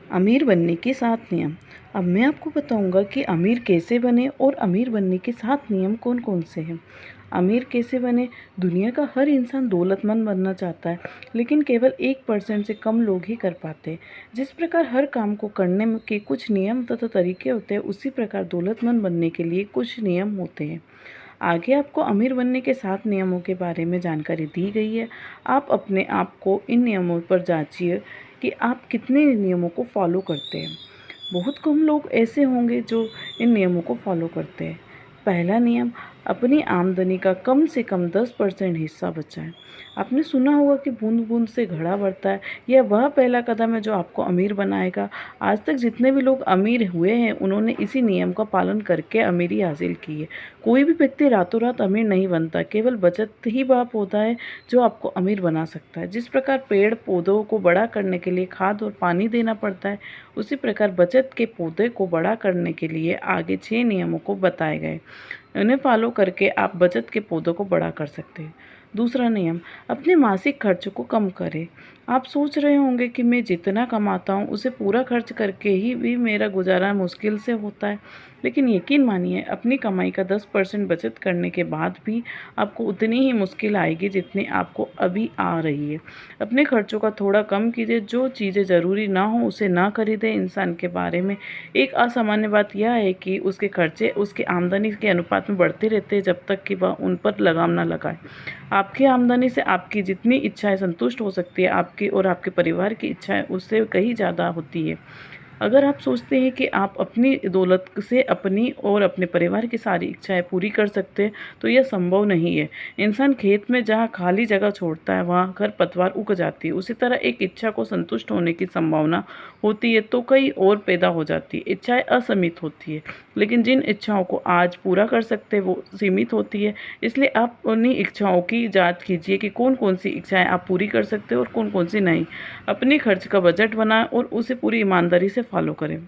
अमीर बनने के 7 नियम। अब मैं आपको बताऊंगा कि अमीर कैसे बने और अमीर बनने के 7 नियम कौन कौन से हैं। अमीर कैसे बने? दुनिया का हर इंसान दौलतमंद बनना चाहता है, लेकिन केवल 1% से कम लोग ही कर पाते हैं। जिस प्रकार हर काम को करने के कुछ नियम तथा तरीके होते हैं, उसी प्रकार दौलतमंद बनने के लिए कुछ नियम होते हैं। आगे आपको अमीर बनने के 7 नियमों के बारे में जानकारी दी गई है। आप अपने आप को इन नियमों पर जांचिए कि आप कितने नियमों को फॉलो करते हैं। बहुत कम लोग ऐसे होंगे जो इन नियमों को फॉलो करते हैं। पहला नियम, अपनी आमदनी का कम से कम 10% हिस्सा बचाएं। आपने सुना होगा कि बूंद बूंद से घड़ा भरता है। यह वह पहला कदम है जो आपको अमीर बनाएगा। आज तक जितने भी लोग अमीर हुए हैं, उन्होंने इसी नियम का पालन करके अमीरी हासिल की है। कोई भी व्यक्ति रातों रात अमीर नहीं बनता, केवल बचत ही वह पौधा है जो आपको अमीर बना सकता है। जिस प्रकार पेड़ पौधों को बड़ा करने के लिए खाद और पानी देना पड़ता है, उसी प्रकार बचत के पौधे को बड़ा करने के लिए आगे 6 नियमों को बताए गए। इन्हें फॉलो करके आप बचत के पौधों को बड़ा कर सकते हैं। दूसरा नियम, अपने मासिक खर्च को कम करें। आप सोच रहे होंगे कि मैं जितना कमाता हूँ उसे पूरा खर्च करके ही भी मेरा गुजारा मुश्किल से होता है, लेकिन यकीन मानिए, अपनी कमाई का 10% बचत करने के बाद भी आपको उतनी ही मुश्किल आएगी जितनी आपको अभी आ रही है। अपने खर्चों का थोड़ा कम कीजिए। जो चीज़ें ज़रूरी ना हो उसे ना खरीदें। इंसान के बारे में एक असामान्य बात यह है कि उसके खर्चे उसकी आमदनी के अनुपात में बढ़ते रहते हैं जब तक कि वह उन पर लगाम ना लगाए। आपकी आमदनी से आपकी जितनी इच्छाएं संतुष्ट हो सकती है, आपकी और आपके परिवार की इच्छाएं उससे कहीं ज़्यादा होती है। अगर आप सोचते हैं कि आप अपनी दौलत से अपनी और अपने परिवार की सारी इच्छाएं पूरी कर सकते हैं, तो यह संभव नहीं है। इंसान खेत में जहाँ खाली जगह छोड़ता है, वहाँ खरपतवार उग जाती है। उसी तरह एक इच्छा को संतुष्ट होने की संभावना होती है तो कई और पैदा हो जाती है। इच्छाएं असीमित होती है, लेकिन जिन इच्छाओं को आज पूरा कर सकते हैं वो सीमित होती है। इसलिए आप उन्हीं इच्छाओं की जांच कीजिए कि कौन कौन सी इच्छाएं आप पूरी कर सकते हो और कौन कौन सी नहीं। अपने खर्च का बजट बनाएं और उसे पूरी ईमानदारी से फॉलो करें।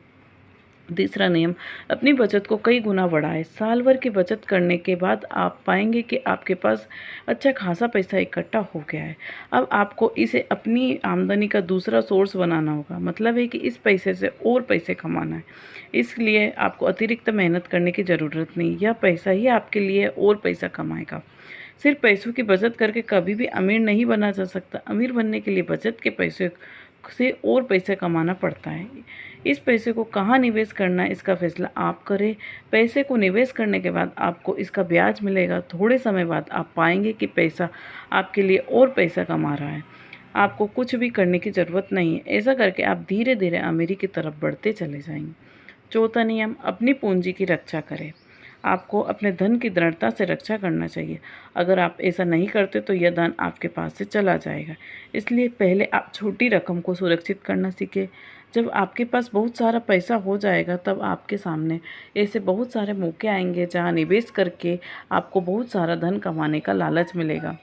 तीसरा नियम, अपनी बचत को कई गुना बढ़ाएं। साल भर की बचत करने के बाद आप पाएंगे कि आपके पास अच्छा खासा पैसा इकट्ठा हो गया है। अब आपको इसे अपनी आमदनी का दूसरा सोर्स बनाना होगा। मतलब है कि इस पैसे से और पैसे कमाना है। इसलिए आपको अतिरिक्त मेहनत करने की ज़रूरत नहीं। यह पैसा ही आपके लिए और पैसा कमाएगा। सिर्फ पैसों की बचत करके कभी भी अमीर नहीं बना जा सकता। अमीर बनने के लिए बचत के पैसे से और पैसे कमाना पड़ता है। इस पैसे को कहाँ निवेश करना है, इसका फैसला आप करें। पैसे को निवेश करने के बाद आपको इसका ब्याज मिलेगा। थोड़े समय बाद आप पाएंगे कि पैसा आपके लिए और पैसा कमा रहा है। आपको कुछ भी करने की ज़रूरत नहीं है। ऐसा करके आप धीरे धीरे अमीरी की तरफ बढ़ते चले जाएंगे। चौथा नियम, अपनी पूंजी की रक्षा करें। आपको अपने धन की दृढ़ता से रक्षा करना चाहिए। अगर आप ऐसा नहीं करते तो यह धन आपके पास से चला जाएगा। इसलिए पहले आप छोटी रकम को सुरक्षित करना सीखें। जब आपके पास बहुत सारा पैसा हो जाएगा, तब आपके सामने ऐसे बहुत सारे मौके आएंगे जहां निवेश करके आपको बहुत सारा धन कमाने का लालच मिलेगा।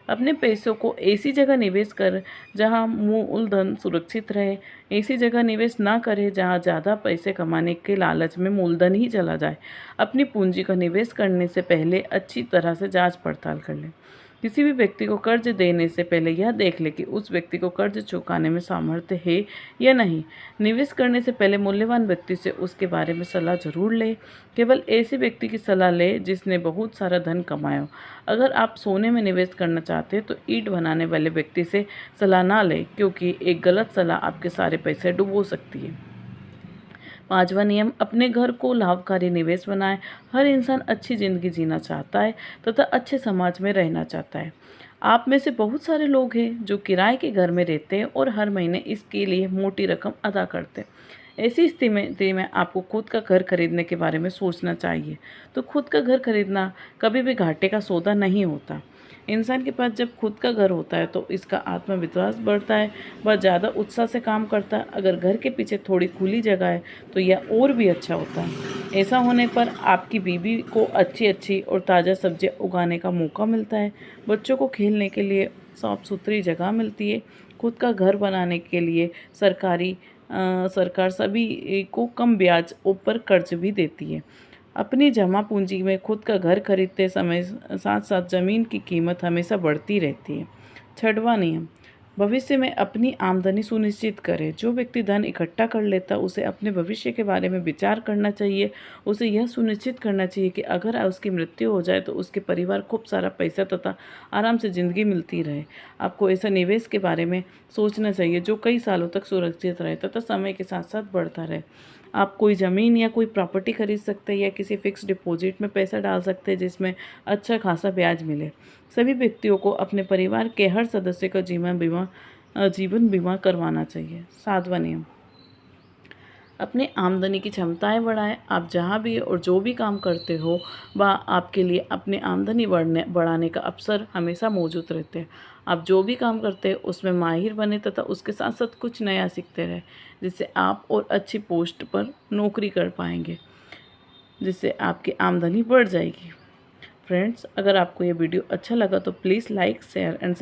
अपने पैसों को ऐसी जगह निवेश कर जहां मूलधन सुरक्षित रहे। ऐसी जगह निवेश ना करें जहां ज़्यादा पैसे कमाने के लालच में मूलधन ही चला जाए। अपनी पूंजी का निवेश करने से पहले अच्छी तरह से जांच पड़ताल कर लें। किसी भी व्यक्ति को कर्ज देने से पहले यह देख ले कि उस व्यक्ति को कर्ज चुकाने में सामर्थ्य है या नहीं। निवेश करने से पहले मूल्यवान व्यक्ति से उसके बारे में सलाह जरूर लें। केवल ऐसे व्यक्ति की सलाह लें जिसने बहुत सारा धन कमाया हो। अगर आप सोने में निवेश करना चाहते हैं तो ईंट बनाने वाले व्यक्ति से सलाह ना लें, क्योंकि एक गलत सलाह आपके सारे पैसे डुबो सकती है। पांचवा नियम, अपने घर को लाभकारी निवेश बनाएं। हर इंसान अच्छी ज़िंदगी जीना चाहता है तथा अच्छे समाज में रहना चाहता है। आप में से बहुत सारे लोग हैं जो किराए के घर में रहते हैं और हर महीने इसके लिए मोटी रकम अदा करते हैं। ऐसी स्थिति में आपको खुद का घर खरीदने के बारे में सोचना चाहिए। तो खुद का घर खरीदना कभी भी घाटे का सौदा नहीं होता। इंसान के पास जब खुद का घर होता है तो इसका आत्मविश्वास बढ़ता है, वह ज़्यादा उत्साह से काम करता है। अगर घर के पीछे थोड़ी खुली जगह है तो यह और भी अच्छा होता है। ऐसा होने पर आपकी बीवी को अच्छी अच्छी और ताज़ा सब्जियां उगाने का मौका मिलता है। बच्चों को खेलने के लिए साफ सुथरी जगह मिलती है। खुद का घर बनाने के लिए सरकार सभी को कम ब्याज पर कर्ज भी देती है। अपनी जमा पूंजी में खुद का घर खरीदते समय साथ साथ ज़मीन की कीमत हमेशा बढ़ती रहती है। छठवां नियम, भविष्य में अपनी आमदनी सुनिश्चित करें। जो व्यक्ति धन इकट्ठा कर लेता है उसे अपने भविष्य के बारे में विचार करना चाहिए। उसे यह सुनिश्चित करना चाहिए कि अगर उसकी मृत्यु हो जाए तो उसके परिवार खूब सारा पैसा तथा आराम से ज़िंदगी मिलती रहे। आपको ऐसा निवेश के बारे में सोचना चाहिए जो कई सालों तक सुरक्षित रहे तथा समय के साथ साथ बढ़ता रहे। आप कोई ज़मीन या कोई प्रॉपर्टी खरीद सकते हैं या किसी फिक्स डिपॉजिट में पैसा डाल सकते हैं जिसमें अच्छा खासा ब्याज मिले। सभी व्यक्तियों को अपने परिवार के हर सदस्य का जीवन बीमा करवाना चाहिए। 7वां नियम, अपनी आमदनी की क्षमताएं बढ़ाएं। आप जहां भी और जो भी काम करते हो वह आपके लिए अपनी आमदनी बढ़ाने का अवसर हमेशा मौजूद रहते हैं। आप जो भी काम करते हैं उसमें माहिर बने तथा उसके साथ साथ कुछ नया सीखते रहें, जिससे आप और अच्छी पोस्ट पर नौकरी कर पाएंगे, जिससे आपकी आमदनी बढ़ जाएगी। फ्रेंड्स, अगर आपको ये वीडियो अच्छा लगा तो प्लीज़ लाइक, शेयर एंड